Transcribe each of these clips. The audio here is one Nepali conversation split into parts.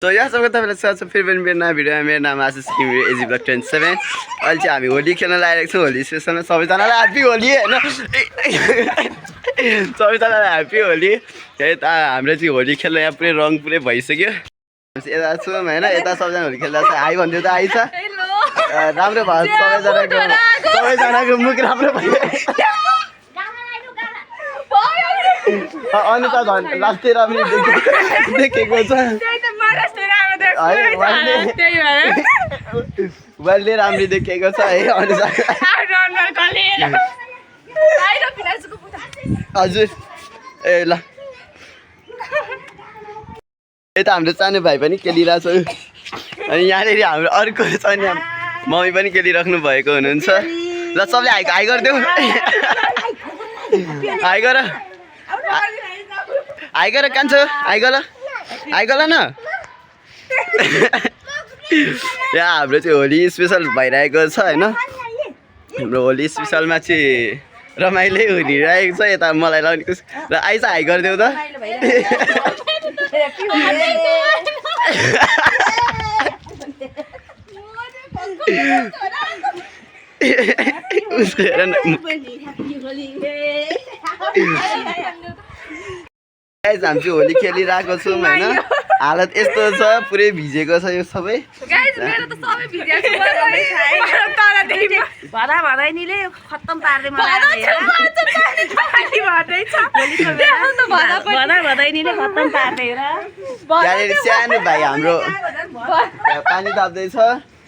तो यहाँ सबको तपाईँलाई स्वागत छ फेरि पनि मेरो नयाँ भिडियोमा। मेरो नाम आशिष किमी एजी ब्लक 27। अहिले चाहिँ हामी होली खेल्न लागिरहेको छौँ। होली स्पेसलमा सबैजनालाई ह्याप्पी होली होइन, सबैजनालाई ह्याप्पी होली। यता हाम्रो चाहिँ होली खेल्न यहाँ पुरै रङ पुरै भइसक्यो। यता छौँ होइन, यता सबैजना होली खेल्दा छ। आइ भनिदियो त आइछ राम्रो भयो, सबैजनाको मुख राम्रो भयो। अनि त झन् लास्टै राम्रो देखेको छ, वाइल्डले राम्रो देखेको छ है। अनि हजुर ए ल यता हाम्रो सानो भाइ पनि खेलिरहेछ। अनि यहाँनिर हाम्रो अर्को छ नि, मम्मी पनि खेलिराख्नु भएको हुनुहुन्छ। ल सबले हाई गरिदेऊ, हाई गर कान्छ, हाई गर न। यहाँ हाम्रो चाहिँ होली स्पेसल भइरहेको छ होइन। हाम्रो होली स्पेसलमा चाहिँ रमाइलो हुनिरहेको छ। यता मलाई लाउने कुछ र आइज हाई गरिदेऊ त। हामी चाहिँ होली खेलिरहेको छौँ होइन। हालत यस्तो छ, पुरै भिजेको छ यो सबै। त्यहाँनिर सानो भाइ हाम्रो पानी ताप्दैछ।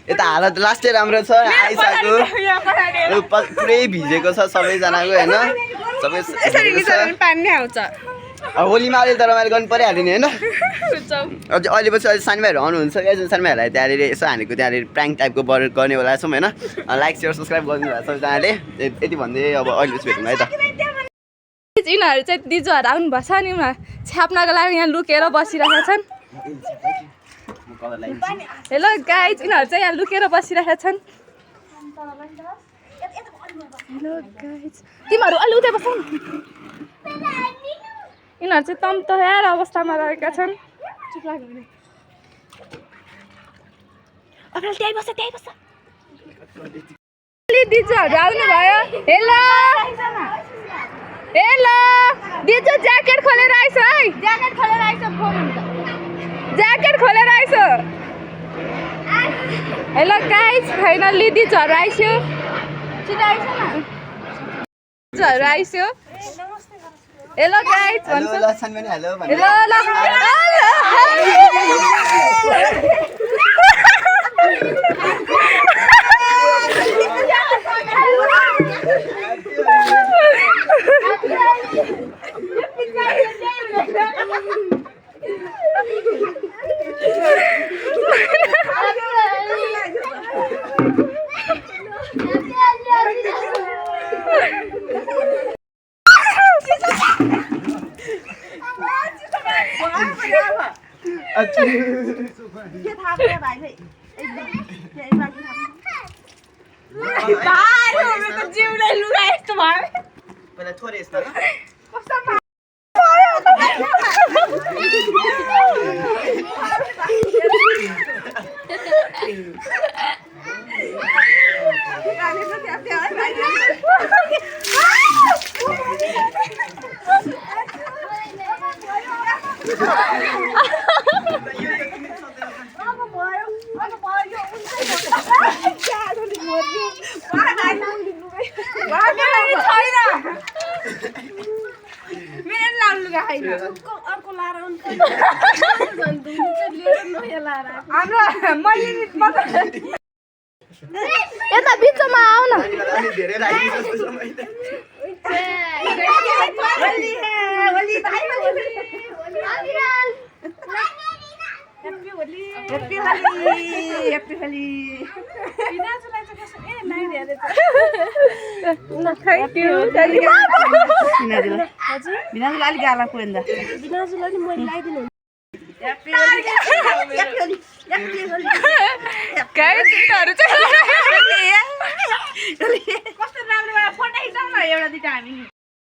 यता हालत लास्टै राम्रो छ, आइसक्यो पुरै भिजेको छ सबैजनाको होइन। सबै होलीमा अहिले त रमाइलो गर्नु परिहाल्यो नि होइन। अझ अहिले पछि अहिले सानो भाइहरू आउनुहुन्छ क्या, जुन सानो भाइहरूलाई त्यहाँनिर यसो हानेको त्यहाँनिर प्राङ्क टाइपको गर्नेवाला छौँ होइन। लाइक सेयर सब्सक्राइब गरिदिनु भएको सबैजनाले। यति भन्दै अब अहिले पछि भेटौँ है त। यिनीहरू चाहिँ दिजुहरू आउनुभएको छ नि, उनीहरू छ्याप्नको लागि यहाँ लुकेर बसिरहेका छन्। हेलो गाइज, यिनीहरू चाहिँ यहाँ लुकेर बसिरहेका छन्। हेलो गाइज, तिमीहरू अलि उतै बस्छौ। यिनीहरू चाहिँ तम तयार अवस्थामा रहेका छन्। चुप लाग्यो भने दिजुहरू आउनुभयो। हेलो हेलो दिजु, ज्याकेट खोलेर आइस है, ज्याकेट खोलेर आइस, ज्याकेट खोलेर आइस। हेलो गाइज, फाइनल्ली दिजुहरू आइस्यो, दिजुहरू आइस्यो। हेलो गाइज भन्छ, हेलो ल जिउलाई लुगा यस्तो भयो। थोरै यस्तो यता बिचमा आऊ न। कस्तो राम्रो फोटो खिचाउँ न एउटा दुईटा हामी।